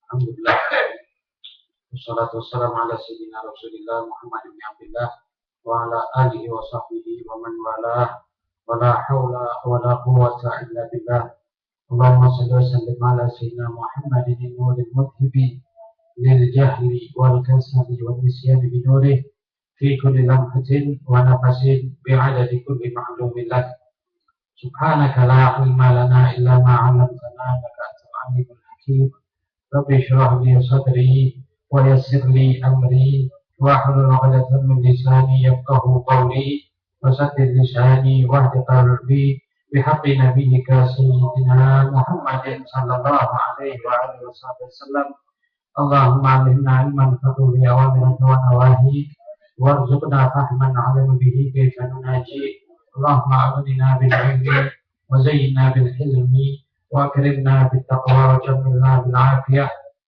Alhamdulillah. Wassalatu wassalamu ala sayyidina Rasulillah Muhammad bin Abdullah wa ala alihi wa sahbihi wa man walah wa la hawla wa la quwwata illa billah. Allahumma salli wa sallim ala sayyidina Muhammadin nuril mudhibi lil jahli wal kasali wal nisyani bi nurih fi kulli lamhatin wa nafasin bi'adadi kulli ma'lumin lak. Subhanaka la ilma lana illa ma 'allamtana innaka antal alimul hakim. Rabbi shrah li sadri wa yassir li amri wahlul 'uqdatam min lisani yafqahu qawli wasaddid lisani wahdi qalbi bihaqqi nabiyyika sayyidina Muhammadin sallallahu alaihi wa alihi wasallam. Allahumma alimna ilman fatuhu bi awamirika wa nawahi warzuqna fahman 'alama bihi kayfa nunaji. Allahumma aghnina bil ilmi wa zayyinna bil hilmi وأكرمنا بالتقوى وجملنا بالعافية.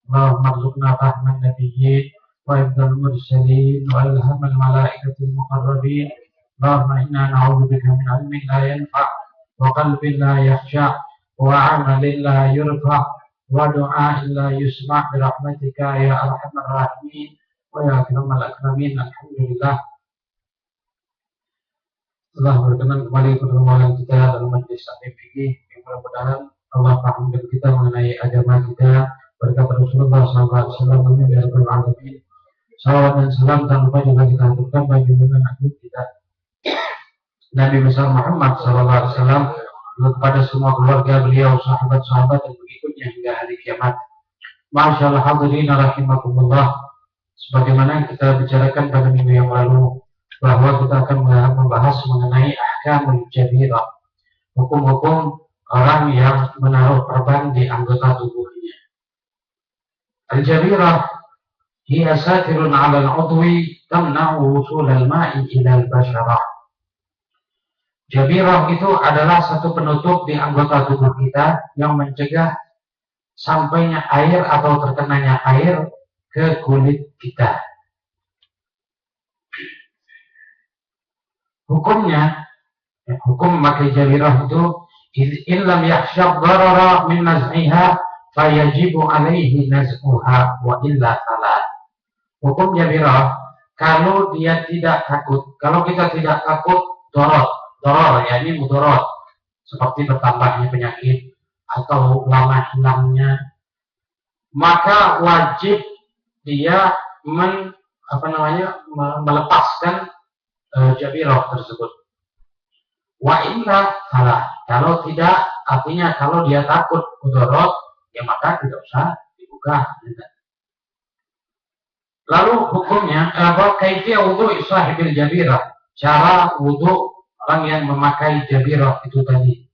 اللهم ارزقنا فهم النبيين وحفظ المرسلين وإلهام الملائكة المقربين. اللهم إنا نعوذ بك من علم لا ينفع وقلب لا يخشع وعمل لا يرفع ودعاء لا يسمع برحمتك يا أرحم الراحمين ويا أكرم الأكرمين. Alhamdulillah, telah berkenan kembali pertemuan kita dalam majelis taklim fikih yang mudah-mudahan Allah pahamkan kita mengenai agama kita berkat Rasulullah SAW. Amin ya rabbal alamin. Salawat dan salam tak lupa juga kita haturkan bagi junjungan agung kita Nabi besar Muhammad SAW, kepada semua keluarga beliau, sahabat-sahabat dan pengikutnya hingga hari kiamat. Masyaallah hadirin rahimakumullah. Sebagaimana kita bicarakan pada minggu yang lalu bahwa kita akan membahas mengenai ahkamul jabirah, hukum-hukum orang yang menaruh perban di anggota tubuhnya. Al-jabirah hiya satirun 'ala al-'udwi tamna'u wusul al-ma'i ila al-basharah. Jabirah itu adalah satu penutup di anggota tubuh kita yang mencegah sampainya air atau terkenanya air ke kulit kita. Hukumnya, hukum memakai jabirah itu in lam yakhshab darara min naz'iha fayajibu alaihi naz'uha wa illa salat. Hukum jabirah, kalau dia tidak takut, kalau kita tidak takut doror yakni mudarat, seperti bertambahnya penyakit atau lama hilangnya, maka wajib dia melepaskan jabirah tersebut. Wa illa salah. Kalau tidak, artinya kalau dia takut mudarat, ya maka tidak usah dibuka. Lalu hukumnya kaifiyah wudu sahibil jabirah, cara wudu orang yang memakai jabirah itu tadi.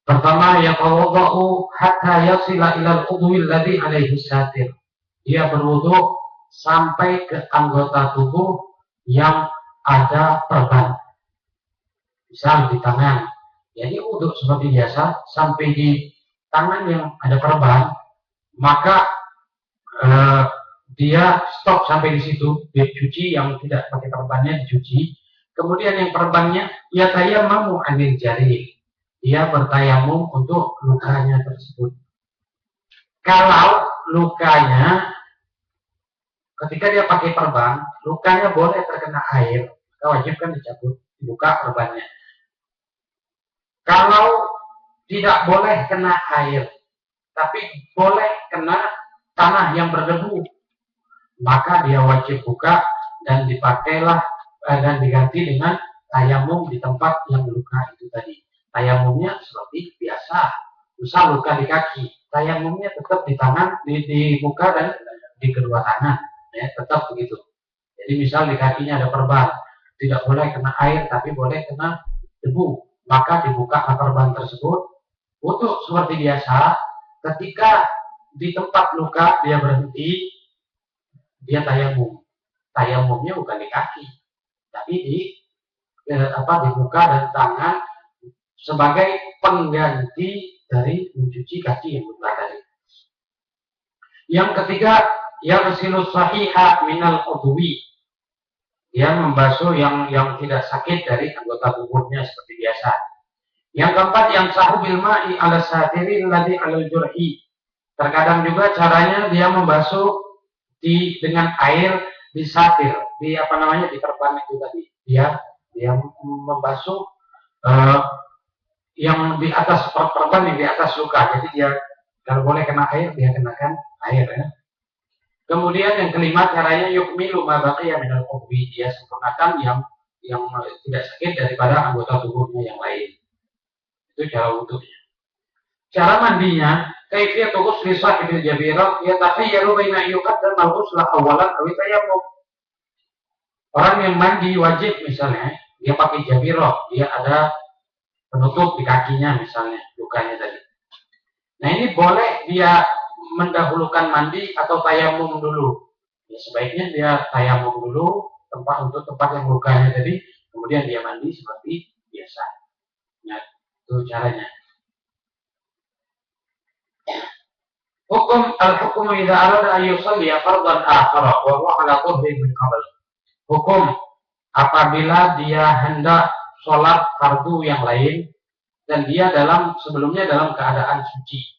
Pertama, yatawaddau hatta yasila ila al-udwi alladhi alaihi satir. Dia berwudu sampai ke anggota tubuh yang ada perban. Misal di tangan, jadi wudu seperti biasa sampai di tangan yang ada perban, maka dia stop sampai di situ. Dia cuci yang tidak pakai perbannya, dicuci. Kemudian yang perbannya, ya tayammamu anil jari, dia bertayamum untuk lukanya tersebut. Kalau lukanya ketika dia pakai perban, lukanya boleh terkena air, maka wajib kan dicabut, dibuka perbannya. Kalau tidak boleh kena air, tapi boleh kena tanah yang berdebu, maka dia wajib buka dan dipakailah dan diganti dengan tayamum di tempat yang luka itu tadi. Tayamumnya seperti biasa, misal luka di kaki, tayamumnya tetap di tangan, di muka dan di kedua tangan. ya, tetap begitu. Jadi misal di kakinya ada perban, tidak boleh kena air, tapi boleh kena debu. Maka dibuka perban tersebut, wudhu seperti biasa. Ketika di tempat luka dia berhenti, dia tayamum. Tayamumnya bukan di kaki, tapi di muka dan tangan sebagai pengganti dari mencuci kaki yang luka tadi. Yang ketiga, yaghsilu sahiha minal udwi. Dia membasuh yang tidak sakit dari anggota tubuhnya seperti biasa. Yang keempat, yang sahu bil ma'i ala satiri alladhi alal jurhi. Terkadang juga caranya dia membasuh dengan air di satir, di perban itu tadi. Dia membasuh yang di atas perban, yang di atas luka. Jadi dia kalau boleh kena air, dia kenakan air ya. Kemudian yang kelima, caranya yukmilu ma baqiya minal udwi. Dia sempurnakan yang tidak sakit daripada anggota tubuhnya yang lain. Itu cara wudhunya. Cara mandinya, kaifiyatu ghusli sahibil jabirah yatakhayyaru baina yuqaddam al-ghusla awalan aw tayammum. Orang yang mandi wajib misalnya, dia pakai jabirah, dia ada penutup di kakinya misalnya, lukanya tadi. Nah, ini boleh dia mendahulukan mandi atau tayamum dulu. Ya, sebaiknya dia tayamum dulu untuk tempat yang lukanya tadi, kemudian dia mandi seperti biasa. Nah, itu caranya. Hukum al-hukum idza arada an yusalli fardhan akhar wa huwa ala qurbi min qabl. Hukum apabila dia hendak sholat fardu yang lain dan dia sebelumnya dalam keadaan suci.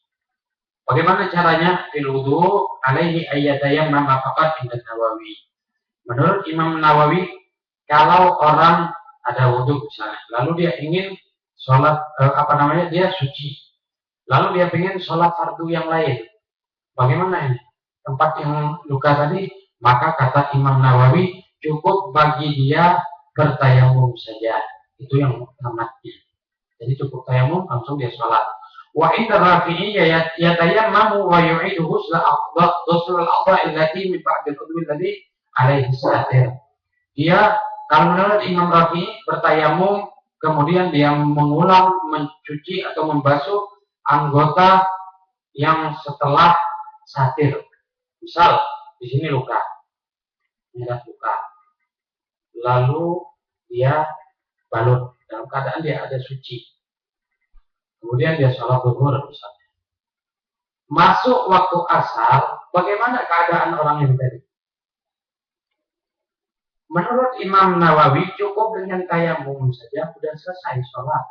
Bagaimana caranya? Fil wudu alaihi ayyatayammam faqat inda Nawawi. Menurut Imam Nawawi, kalau orang ada wudu misalnya, lalu dia ingin sholat dia suci, lalu dia ingin sholat fardu yang lain. Bagaimana ini? Tempat yang luka tadi, maka kata Imam Nawawi cukup bagi dia bertayamum saja. Itu yang tamatnya. Jadi cukup tayamum langsung dia sholat. Wa inda Rafi'i yatayammamu wa yu'idu ghusla al-a'dha' allati min ba'd al-udwi alladhi alaihi satir. Dia kalau menurut Imam Rafi'i bertayamum kemudian dia mengulang mencuci atau membasuh anggota yang setelah satir. Misal di sini luka. Ada luka. Lalu dia balut dalam keadaan dia ada suci. Kemudian dia sholat zuhur misalnya. Masuk waktu asar, bagaimana keadaan orang ini tadi? Menurut Imam Nawawi cukup dengan tayamum saja sudah selesai sholat.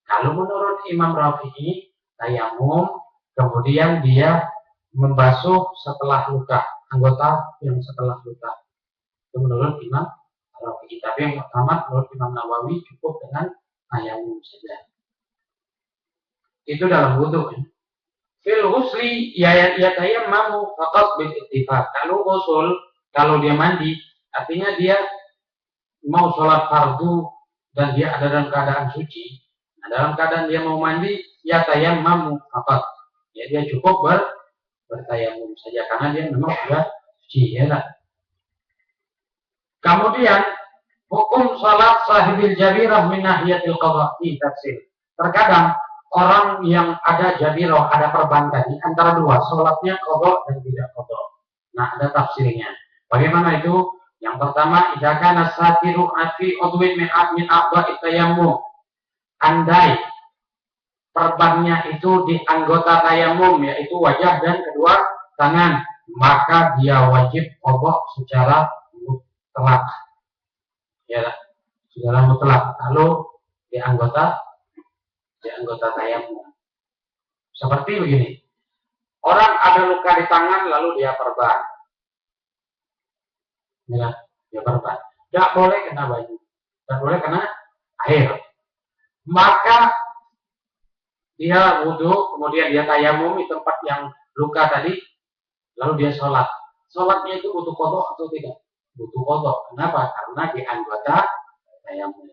Kalau menurut Imam Rafi'i, tayamum kemudian dia membasuh setelah luka, anggota yang setelah luka. Itu menurut Imam Rafi'i. Tapi yang pertama menurut Imam Nawawi cukup dengan tayamum saja. Itu dalam wudu. Fil ghusli yatayammamu faqat bil ittifaq. Kalau dia mandi, artinya dia mau sholat fardu dan dia ada dalam keadaan suci. Nah, dalam keadaan dia mau mandi, yatayammamu faqat. Ya, dia cukup bertayamum saja karena dia memang sudah suci, ya lah. Kemudian hukum salat sahibil jabirah min nahiyatil qadha fi tafsir. Terkadang orang yang ada jabirah, ada perban tadi antara dua, salatnya qadha dan tidak qadha. Nah, ada tafsirnya. Bagaimana itu? Yang pertama, idza kana satiru fi udwin min a'dha'i tayammum. Andai perbannya itu di anggota tayamum, yaitu wajah dan kedua tangan, maka dia wajib qadha secara mutlak. Ya, secara mutlak. Kalau di anggota tayamum. Seperti begini. Orang ada luka di tangan lalu dia perban. Ya, dia perban. Tidak boleh kena baju. Tidak boleh kena air. Maka dia wudhu, kemudian dia tayamum di tempat yang luka tadi, lalu dia sholat. Sholatnya itu butuh qadha atau tidak? Butuh qadha. Kenapa? Karena di anggota tayamum.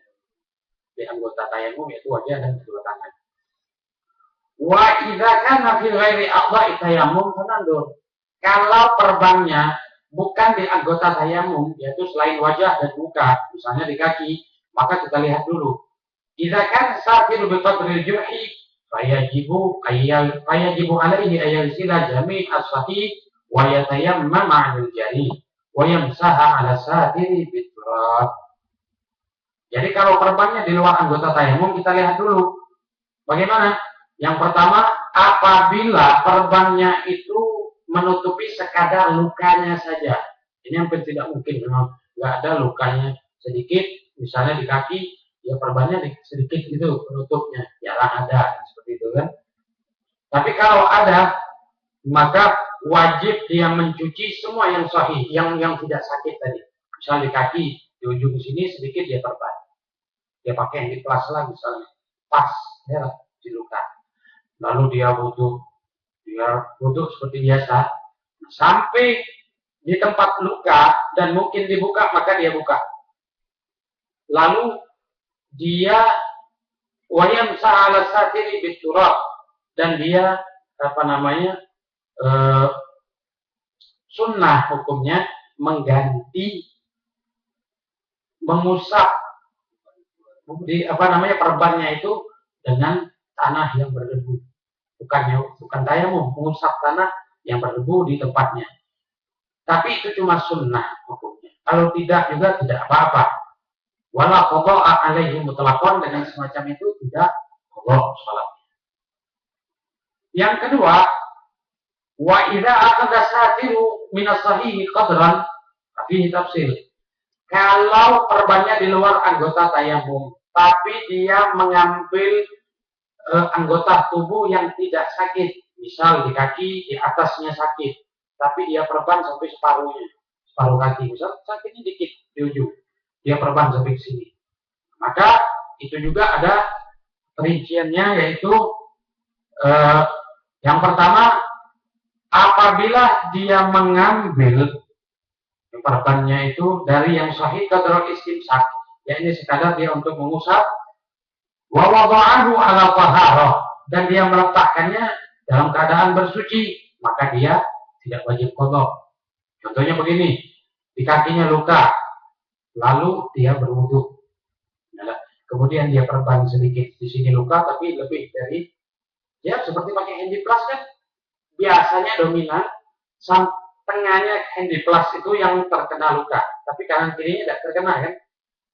Di anggota tayamum yaitu wajah dan kedua tangan. Wa idza kana fi ghairi a'dha'i tayammum fanandur. Kalau perbannya bukan di anggota tayamum, yaitu selain wajah dan muka, misalnya di kaki, maka kita lihat dulu. Idza kan safiru bi qadri al-jurhi fayajibu alaihi ayaghsila jami' as-sahih wa yatayammam 'ala al-jari wa yamsaha 'ala satiri biturab. Jadi kalau perbannya di luar anggota tayamum, kita lihat dulu. Bagaimana? Yang pertama, apabila perbannya itu menutupi sekadar lukanya saja. Ini yang tidak mungkin, memang nggak ada lukanya sedikit, misalnya di kaki, ya perbannya sedikit gitu penutupnya, jarang ada seperti itu kan. Tapi kalau ada, maka wajib dia mencuci semua yang sahih, yang tidak sakit tadi. Misal di kaki, di ujung sini sedikit dia perban, dia pakai yang di kelas lah misalnya, pas ya di luka. Lalu dia wudhu seperti biasa, sampai di tempat luka dan mungkin dibuka, maka dia buka. Lalu dia wayam sa'ala satiri biturab, dan dia sunnah hukumnya mengganti, mengusap di perbannya itu dengan tanah yang berdebu. Bukan tayamum, mengusap tanah yang berdebu di tempatnya. Tapi itu cuma sunnah hukumnya. Kalau tidak juga tidak apa-apa. Wala qada'a alaihi mutlaqan, dengan semacam itu tidak qada salatnya. Yang kedua, wa idza aqada satiru min as-sahih qadran, fihi tafsil. Kalau perbannya di luar anggota tayamum, tapi dia mengambil anggota tubuh yang tidak sakit, misal di kaki, di atasnya sakit, tapi dia perban sampai separuh kaki, misal sakitnya dikit di ujung, dia perban sampai ke sini, maka itu juga ada perinciannya, yaitu yang pertama, apabila dia mengambil perbannya itu dari yang sahih qadrul istimsak, yakni sekadar dia untuk mengusap, wa wada'ahu 'ala taharah, dan dia meletakkannya dalam keadaan bersuci, maka dia tidak wajib qada. Contohnya begini, di kakinya luka, lalu dia berwudu. Kemudian dia perban sedikit di sini luka, tapi lebih dari, ya seperti pakai handiplas kan, biasanya dominan tengahnya handiplas itu yang terkena luka, tapi kanan kirinya tidak terkena kan.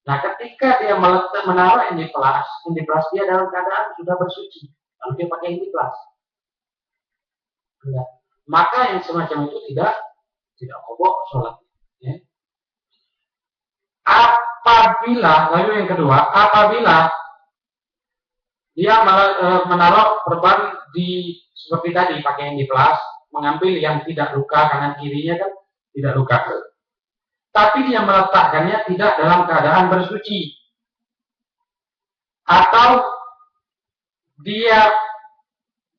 Nah, ketika dia menaruh handiplas dia dalam keadaan sudah bersuci, lalu dia pakai handiplas, maka yang semacam itu tidak qada sholat. Ya. Lalu yang kedua, apabila dia menaruh perban di seperti tadi pakai handiplas, mengambil yang tidak luka, kanan kirinya kan tidak luka, tapi dia meletakkannya tidak dalam keadaan bersuci, atau dia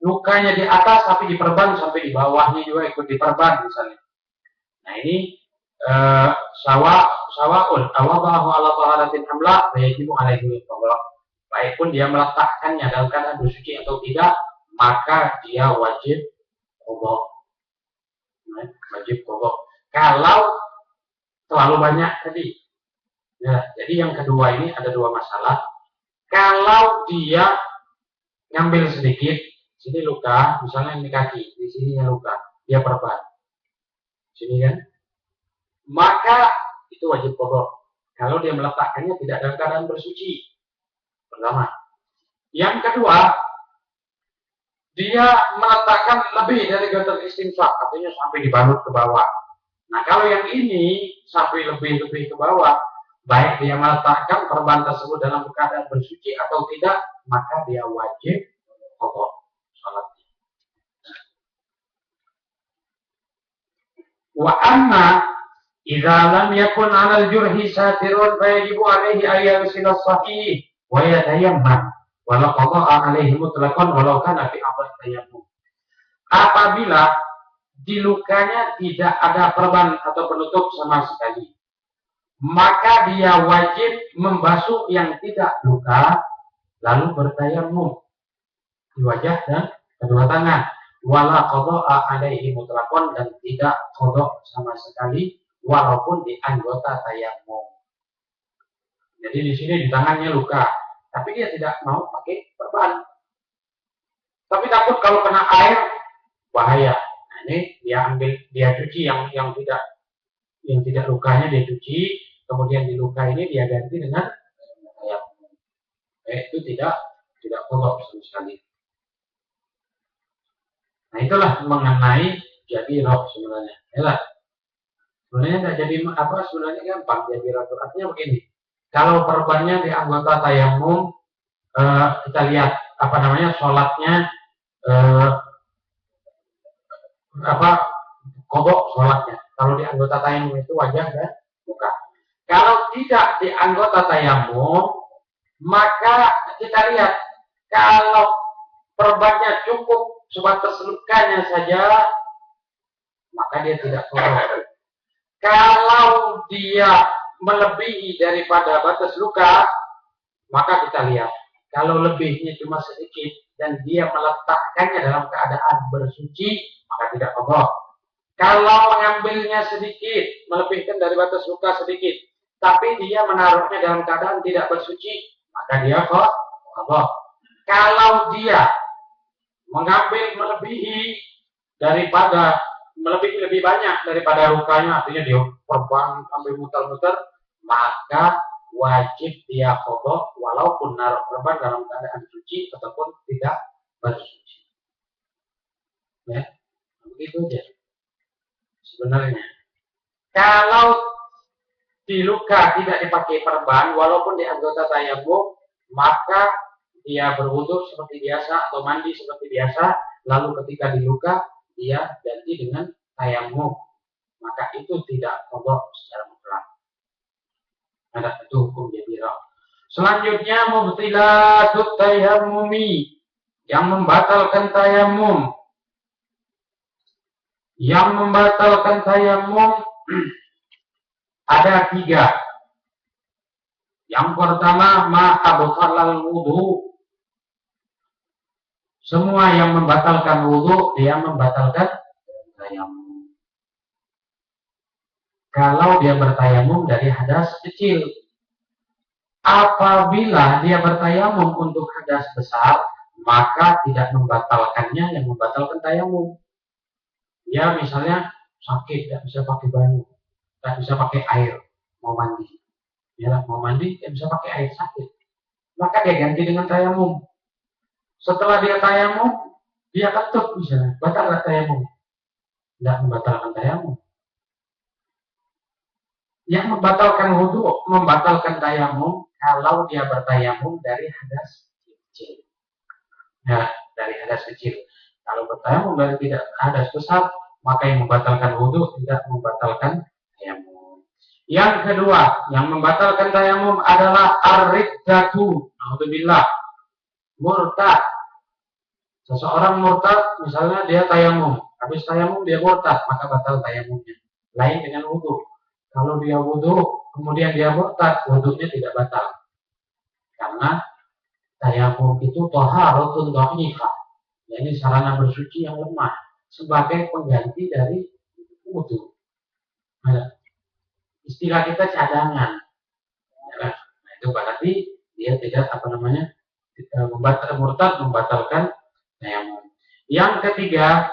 lukanya di atas tapi diperban sampai di bawahnya juga ikut diperban misalnya. Nah ini sawa'un awadahu ala taharatin amla fayajibu alaihi qada. Baik pun dia meletakkannya dalam keadaan bersuci atau tidak, maka dia wajib qada. Wajib qada. Kalau terlalu banyak tadi. Ya, jadi yang kedua ini ada dua masalah. Kalau dia ngambil sedikit, sini luka, misalnya di kaki, di sini luka, dia perban, sini kan, maka itu wajib qada. Kalau dia meletakkannya tidak dalam keadaan bersuci, pertama. Yang kedua, dia meletakkan lebih dari qadar istimsak, artinya sampai dibalut ke bawah. Nah kalau yang ini sampai lebih ke bawah, baik dia meletakkan perban tersebut dalam keadaan bersuci atau tidak, maka dia wajib qada salatnya. Wa amma idza lam yakun 'ala al-jurhi satirun fa yajibu 'alaihi ayyaghsila as-sahih wa yatayammam wa la qada'a 'alaihi mutlaqan walau kana fi awal tayammum. Apabila di lukanya tidak ada perban atau penutup sama sekali, maka dia wajib membasuh yang tidak luka, lalu bertayamum di wajah dan kedua tangan. wala qada'a alaihi mutlaqan, dan tidak qada sama sekali walaupun di anggota tayamum. Jadi di sini di tangannya luka, tapi dia tidak mau pakai perban. Tapi takut kalau kena air bahaya. Nah, ini dia ambil, dia cuci yang tidak lukanya dia cuci, kemudian di luka ini dia ganti dengan tayamum. Itu tidak qada sama sekali. Nah, itulah mengenai jadi roh sebenarnya. Ya, sebenarnya nggak jadi apa, sebenarnya gampang jadi roh. Artinya begini, kalau perbannya di anggota tayamum, kita lihat apa namanya sholatnya, kodok sholatnya. Kalau di anggota tayamum itu wajah dan muka. Kalau tidak di anggota tayamum, maka kita lihat kalau perbannya cukup sebatas lukanya saja, maka dia tidak kodok. Kalau dia melebihi daripada batas luka, maka kita lihat. Kalau lebihnya cuma sedikit dan dia meletakkannya dalam keadaan bersuci, maka tidak kodok. Kalau mengambilnya sedikit, melebihkan dari batas luka sedikit, tapi dia menaruhnya dalam keadaan tidak bersuci, maka dia kodok. Kalau dia mengambil melebihi lebih banyak daripada lukanya, artinya dia perban sampai muter-muter, maka wajib dia kodok walaupun naruh perban dalam keadaan suci ataupun tidak bersuci. Ya, begitu aja sebenarnya. Kalau di luka tidak dipakai perban walaupun di anggota tayamum, maka dia berwudu seperti biasa atau mandi seperti biasa, lalu ketika di luka dia ganti dengan tayamum, maka itu tidak kodok secara mutlak. Ada itu hukum jabirah. Selanjutnya mubtilatut tayammumi, yang membatalkan tayamum. Yang membatalkan tayamum ada 3. Yang pertama, ma abtalal wudu. Semua yang membatalkan wudu, dia membatalkan tayamum. Kalau dia bertayamum dari hadas kecil. Apabila dia bertayamum untuk hadas besar, maka tidak membatalkannya yang membatalkan tayamum. Dia misalnya sakit, tidak bisa pakai banyu, tidak bisa pakai air, mau mandi. Ya, mau mandi, tidak bisa pakai air, sakit. Maka dia ganti dengan tayamum. Setelah dia tayamum, dia kentut misalnya, batal nggak tayamum? Tidak membatalkan tayamum. Yang membatalkan wudu, membatalkan tayamum kalau dia bertayamum dari hadas kecil. Ya, dari hadas kecil. Kalau bertayamum dari tidak hadas besar, maka yang membatalkan wudu tidak membatalkan tayamum. Yang kedua, yang membatalkan tayamum adalah ar-riddatu. Alhamdulillah. Murtad. Seseorang murtad, misalnya dia tayamum, habis tayamum dia murtad, maka batal tayamumnya. Lain dengan wudu. Kalau dia wudu, kemudian dia murtad, wudunya tidak batal. Karena tayamum itu thaharatun dha'ifah. Ini sarana bersuci yang lemah sebagai pengganti dari wudu. Nah, istilah kita cadangan. Nah, itu berarti dia tidak membatalkan tayamum. Yang ketiga,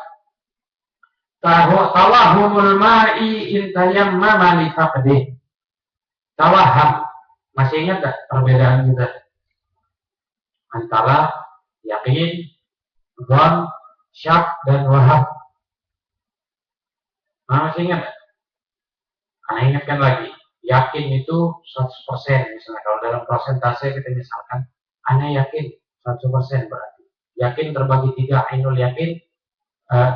tawahumul ma'i in tayammama li faqdih. Tawaham. Masih ingat tak perbedaan kita antara yakin, dzan, syak, dan waham? Masih ingat? Karena ingatkan lagi, yakin itu 100%. Misalnya kalau dalam persentase kita misalkan, Anda yakin 100% berarti. Yakin terbagi 3, ainul yakin,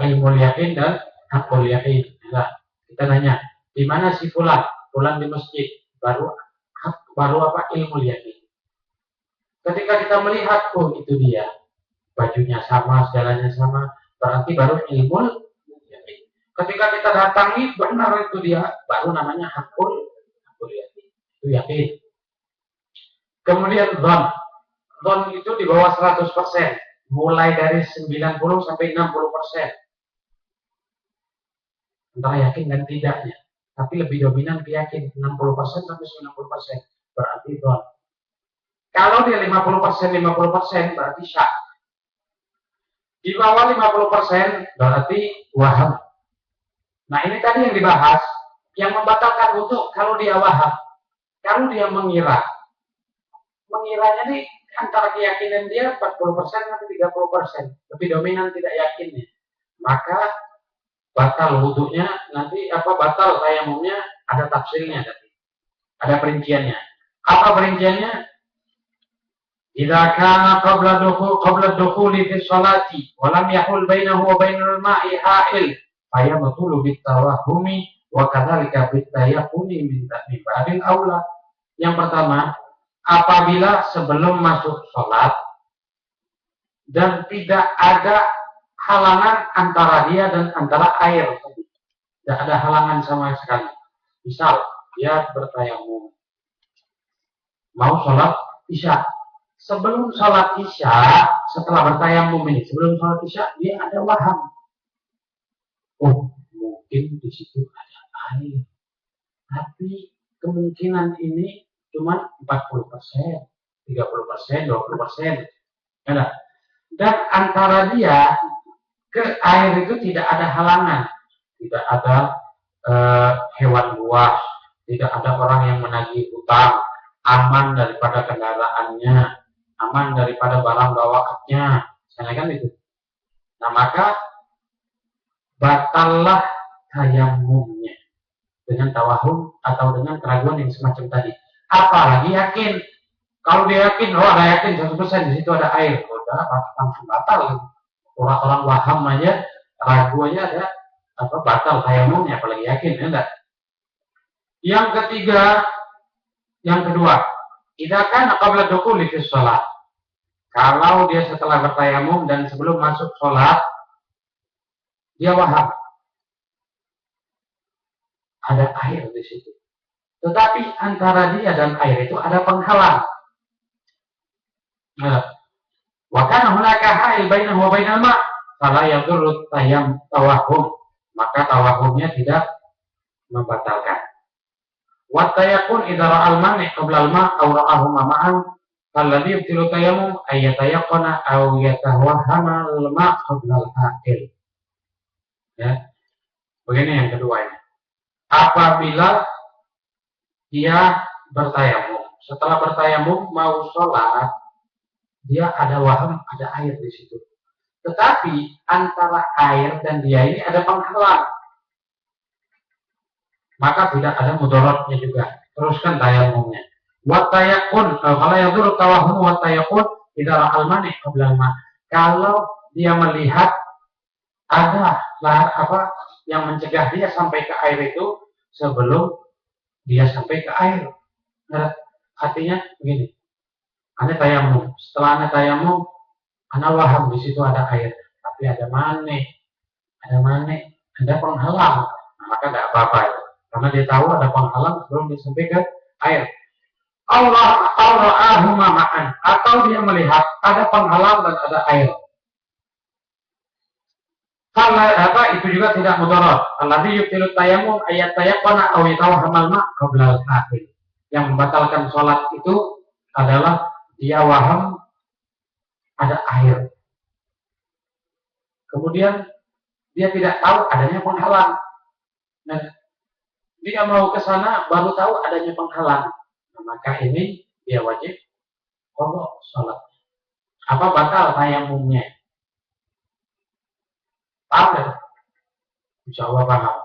ilmul yakin, dan hakul yakin. Nah, kita nanya, di mana si fulan? Fulan di masjid. Baru apa? Ilmul yakin. Ketika kita melihat, oh itu dia, bajunya sama, segalanya sama, berarti baru ilmul yakin. Ketika kita datangi, benar itu dia, baru namanya hakul yakin. Itu yakin. Kemudian dzan itu di bawah 100%. mulai dari 90 sampai 60%. Antara yakin dan tidaknya. Tapi lebih dominan yakin 60% sampai 90%. Berarti dhon. Kalau dia 50% berarti syak. Di bawah 50% berarti waham. Nah ini tadi yang dibahas. Yang membatalkan wudhu kalau dia waham. Kalau dia mengira. Mengiranya nih antara keyakinan dia 40% sampai 30%. Lebih dominan tidak yakinnya. Maka batal wudhunya nanti batal tayamumnya ada tafsirnya nanti. Ada perinciannya. Apa perinciannya? Idza kana qabla dukhuli fi sholati wa lam yahul bainahu wa bainal ma'i ha'il fayabtulu bit tawahhumi wa kadzalika bit tayaqquni min babil aula. Yang pertama, apabila sebelum masuk sholat dan tidak ada halangan antara dia dan antara air, tidak ada halangan sama sekali. Misal dia bertayamum mau sholat isya, sebelum sholat isya, setelah bertayamum ini, sebelum sholat isya dia ada waham. Oh, mungkin di situ ada air, tapi kemungkinan ini cuma 40%, 30%, 20%. Dan antara dia ke air itu tidak ada halangan, tidak ada hewan buas, tidak ada orang yang menagih hutang, aman daripada kendaraannya, aman daripada barang bawaannya, misalnya kan itu. Nah maka batallah tayamumnya dengan tawahum atau dengan keraguan yang semacam tadi. Apalagi yakin. Kalau dia yakin, ada yakin 100% di situ ada air, udah langsung batal. Orang-orang waham aja, ragu aja ada batal tayamumnya, apalagi yakin, ya enggak? Yang kedua, idza kana qabla dukhuli fi shalah. Kalau dia setelah bertayamum dan sebelum masuk sholat, dia waham ada air di situ. Tetapi antara dia dan air itu ada penghalang. Wa kana hunaka ha'il bainahu wa bainal ma', fala yadurru tawahhum, maka tawahumnya tidak membatalkan. Wa tayaqqun idza ra'al mani' qabla al-ma' aw ra'ahuma ma'an falladhi yubtilu tayammum ay yatayaqqana aw yatawahhama al-ma' qabla al-ha'il. Ya. Begini yang kedua ini. Apabila dia bertayamum, setelah bertayamum mau sholat, dia ada waham, ada air di situ. Tetapi antara air dan dia ini ada penghalang, maka tidak ada mudaratnya juga. Teruskan tayamumnya. Wa tayaqqun, kalau yang dulu tawahum wa tayaqqun idza ra'al mani' qabla al-ma'. Kalau dia melihat ada yang mencegah dia sampai ke air itu sebelum dia sampai ke air. Nah, artinya begini. Anda tayamum. Setelah Anda tayamum, Anda waham di situ ada air, tapi ada mani, ada penghalang. Nah, maka tidak apa-apa itu. Karena dia tahu ada penghalang sebelum dia sampai ke air. Allah ma'an, atau dia melihat ada penghalang dan ada air. Itu juga tidak mudarat. Alladzi yubtilu tayammum ayat tayaqqana aw yatawahhamal ma' qabla al-akhir. Yang membatalkan sholat itu adalah dia waham ada air. Kemudian dia tidak tahu adanya penghalang. Nah, dia mau ke sana baru tahu adanya penghalang. Nah, maka ini dia wajib qada sholat. Apa batal tayamumnya? Paham ya? Insya Allah paham.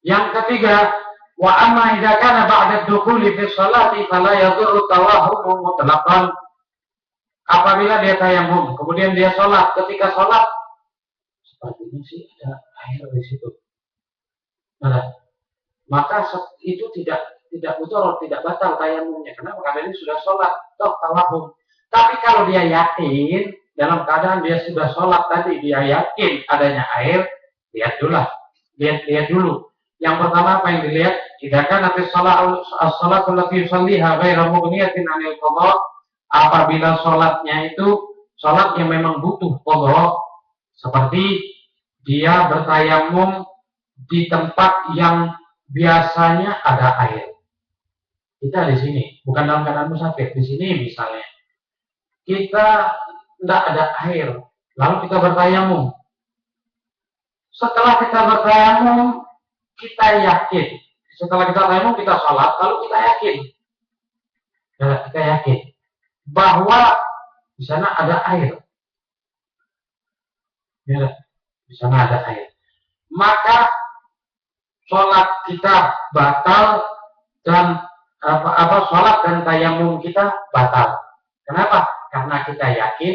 Yang ketiga, wa amma idza kana ba'da dukhuli fi sholati fala yadurru tawahhum mutlaqan. Apabila dia tayamum, kemudian dia sholat, ketika sholat sepertinya sih ada air di situ. Nah, maka itu tidak mudarat, tidak batal tayamumnya. Kenapa? Karena ini sudah sholat, toh tawahhum. Tapi kalau dia yakin dalam keadaan dia sudah sholat tadi, dia yakin adanya air, lihat dulu. Yang pertama apa yang dilihat? Idza kanat as-salatu allati yusalliha ghairu mughniyatin 'anil qada, apabila sholatnya itu sholat yang memang butuh qadha, seperti dia bertayamum di tempat yang biasanya ada air. Kita di sini, bukan dalam keadaan musafir. Di sini misalnya, kita tidak ada air, lalu kita bertayamum. Setelah kita bertayamum, kita yakin. Setelah kita tayamum, kita sholat, lalu kita yakin. Ya, kita yakin bahwa di sana ada air. Ya, di sana ada air. Maka sholat kita batal dan sholat dan tayamum kita batal. Kenapa? Karena kita yakin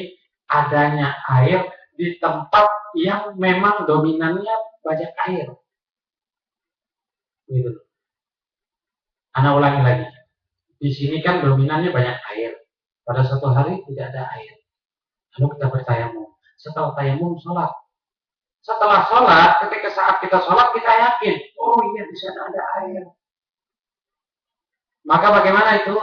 adanya air di tempat yang memang dominannya banyak air. Gitu. Ana ulangi lagi. Di sini kan dominannya banyak air. Pada suatu hari tidak ada air. Lalu kita bertayamum. Setelah tayamum sholat. Setelah sholat, ketika saat kita sholat kita yakin, oh iya di sana ada air. Maka bagaimana itu?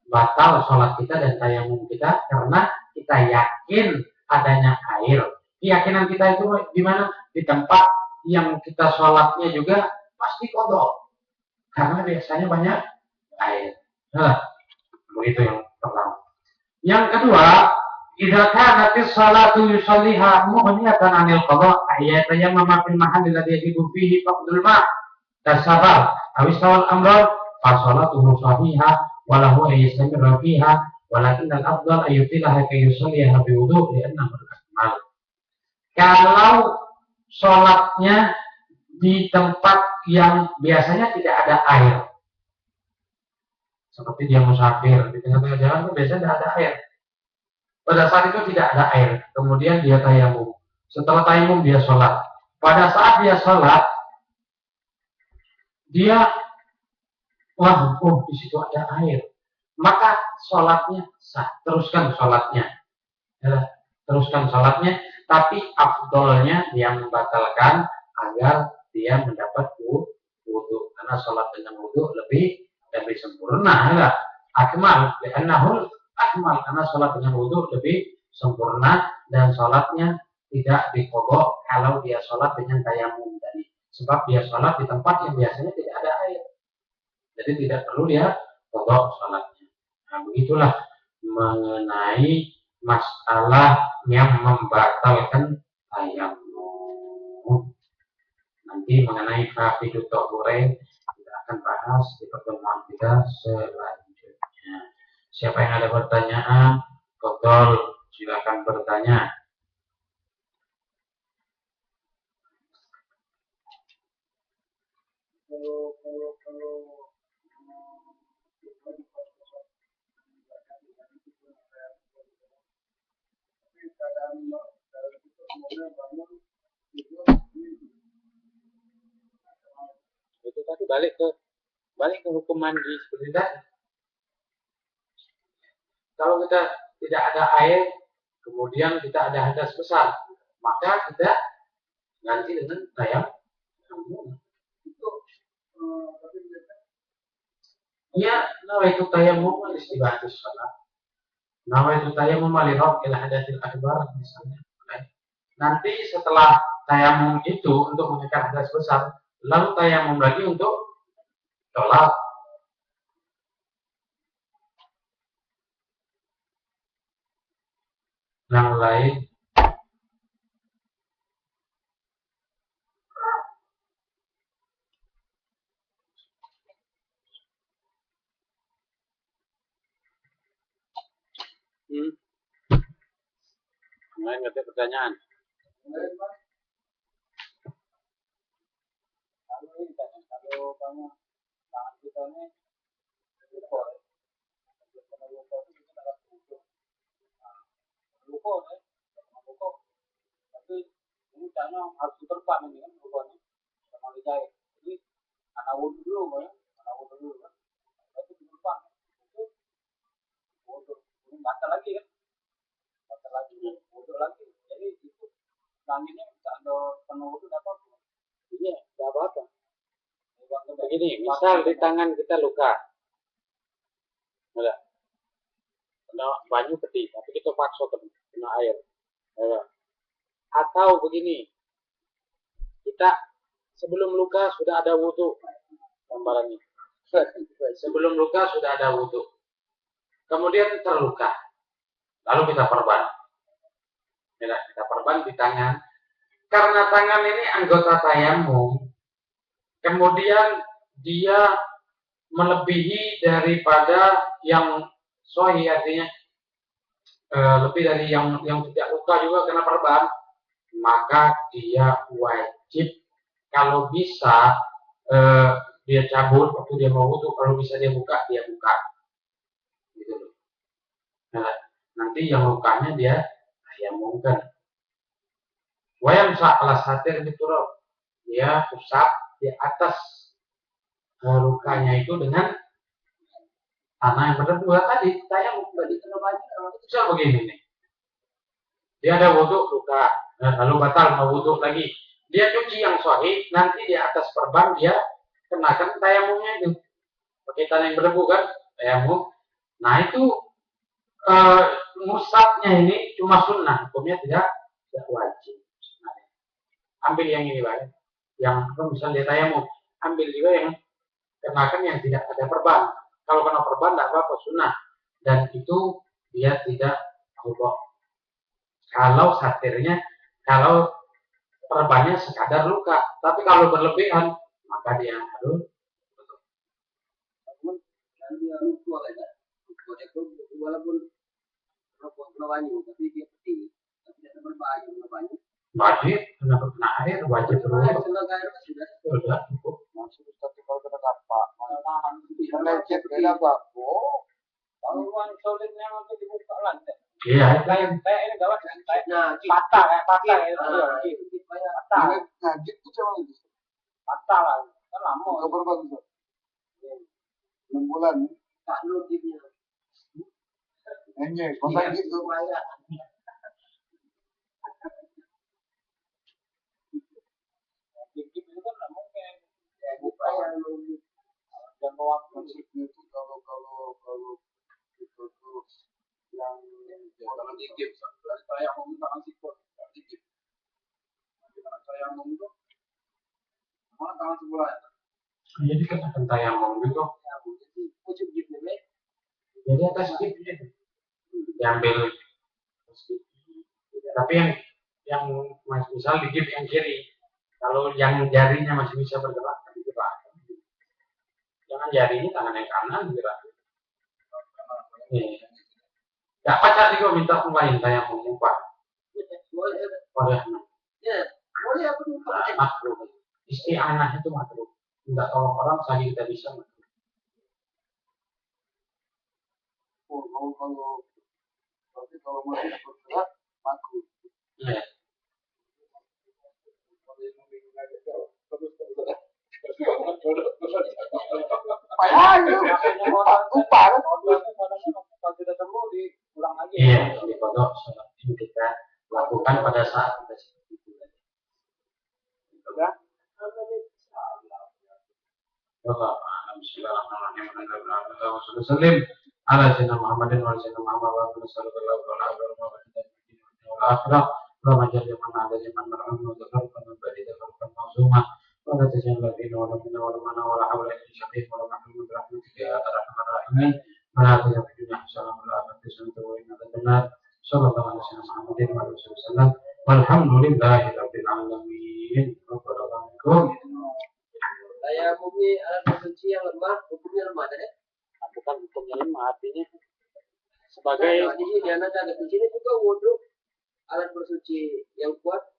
Batal sholat kita dan tayamum kita karena kita yakin adanya air. Keyakinan kita itu di mana? Di tempat yang kita sholatnya juga pasti kodok. Karena biasanya banyak air. Nah, begitu yang pertama. Yang kedua, idza kanat as-salatu yusalliha mughniyatan 'anil qada' ayatayammama fil mahalli alladhi yajibu fihi faqdul ma' tasafar aw istawal amran fa salatuhu sahihah wa lahu ayyastamirra fiha walakin al-afdal ayyutilaha kay yusalliha bi wudu' li'annahu al-akmal. Kalau sholatnya di tempat yang biasanya tidak ada air, seperti dia musafir di tengah-tengah jalan itu biasanya tidak ada air. Pada saat itu tidak ada air, kemudian dia tayamum. Setelah tayamum dia sholat. Pada saat dia sholat, dia di situ ada air. Maka sholatnya sah. Teruskan sholatnya. Ya, teruskan sholatnya. Tapi afdolnya dia membatalkan agar dia mendapat wudu. Karena sholat dengan wudu lebih sempurna. Ya. Akmal. Li'annahul akmal. Karena sholat dengan wudu lebih sempurna. Dan sholatnya tidak dikodok kalau dia sholat dengan tayamum tadi. Sebab dia sholat di tempat yang biasanya tidak ada air. Jadi tidak perlu dia kodok sholatnya. Nah, begitulah mengenai masalah yang membatalkan tayamum. Nanti mengenai kafidut tahurain kita akan bahas di pertemuan kita selanjutnya. Siapa yang ada pertanyaan, Kodol, silakan bertanya. Itu tadi balik ke hukum mandi seperti tadi. Kalau kita tidak ada air, kemudian kita ada hadas besar, maka kita ganti dengan tayamum. Ya, nawaitu tayammum al-istibahati shalah. Nawaitu tayammum li-raf'il hadatsil akbar misalnya. Nanti setelah tayamum itu untuk mengangkat hadas besar, lalu tayamum lagi untuk sholat. Yang lain lain ada pertanyaan. Kalau kamu tangan kita ini luka, tapi ini caranya harus diterpah ini kan lukanya sama dijahit. Jadi anak wudhu dulu kan, itu diterpah. Itu wudhu, ini batal lagi kan, wudhu lagi. Jadi itu tangannya kalau penuh wudhu dapat. Iya, tidak apa-apa. Begini, misal di tangan kita luka, kena banyu peti, tapi kita paksa kena air. Ya. Atau begini, kita sebelum luka sudah ada wudhu, gambarannya. Sebelum luka sudah ada wudhu, kemudian terluka, lalu kita perban. Ya, kita perban di tangan, karena tangan ini anggota tayamum, kemudian dia melebihi daripada yang sahih, artinya lebih dari yang tidak luka juga kena perban, maka dia wajib kalau bisa dia cabut waktu dia mau wudhu, kalau bisa dia buka gitu. Nah, nanti yang lukanya dia tayamumkan. Wayam salah satir gitu loh, dia usap di atas lukanya itu dengan tanah yang berdebu tadi. Tayamum tadi bisa begini nih, dia ada wudhu luka, lalu batal mau wudhu lagi, dia cuci yang sahih, nanti di atas perban dia kenakan tayamumnya itu pakai tanah yang berdebu kan, tayamum. Nah itu musabnya ini cuma sunnah, hukumnya tidak wajib. Ambil yang ini Pak, yang misalnya dia tayamum, ambil juga yang kenakan yang tidak ada perban. Kalau kena perban tidak apa-apa, sunnah, dan itu dia tidak Allah. Kalau satirnya, kalau perbannya sekadar luka, tapi kalau berlebihan maka dia harus walaupun tapi dia putih, tapi tidak berbahaya. Wajib, kena air, wajib terus. Sudah cukup. Masuk tapi kalau kena apa? Melecet beda Pak. Oh, kalau uang solidnya nanti dibuka lantai. Iya, ini gawat. Patah ya. Patah. Ngajit itu cuma itu. Patah lah. Kan lama. Kabar bagus. 6 bulan. Tak lu gitu. Enggak, kosan gitu. Dan waktu itu kalau itu terus yang kalau digip saya mau tangan sikut digip saya mau itu mana tangan sebelah jadi kan tayamum gitu jadi atas gip diambil tapi yang misal digip yang kiri, kalau yang jarinya masih bisa bergerak jangan jarinya tangan yang kanan gerak. Gak pacar juga minta pemain saya mau mengubah. Boleh. Boleh aku makruh. Isti'anah itu makruh. Minta tolong orang saja kita bisa makruh. Kalau masih bergerak makruh. Iya. Iya, di pondok sholat ini kita lakukan pada saat kita seperti itu. Bismillahirrahmanirrahim. Ala sayyidina Muhammadin wa sayyidina Muhammad wa sallallahu alaihi wa sallam. ولا تجعل فينا ولا منا ولا معنا ولا حول ولا شقيق ولا محمود برحمتك يا ارحم الراحمين ولا تجعل في الدنيا حسنه ولا حسنه وإنا عذاب النار صلى الله عليه وسلم محمد وعلى اله وسلم والحمد لله رب العالمين. Saya bumi alat bersuci yang lemah, hukumnya lemah deh. Bukan hukumnya lemah, artinya sebagai di sini anak ada di sini juga wudhu alat bersuci yang kuat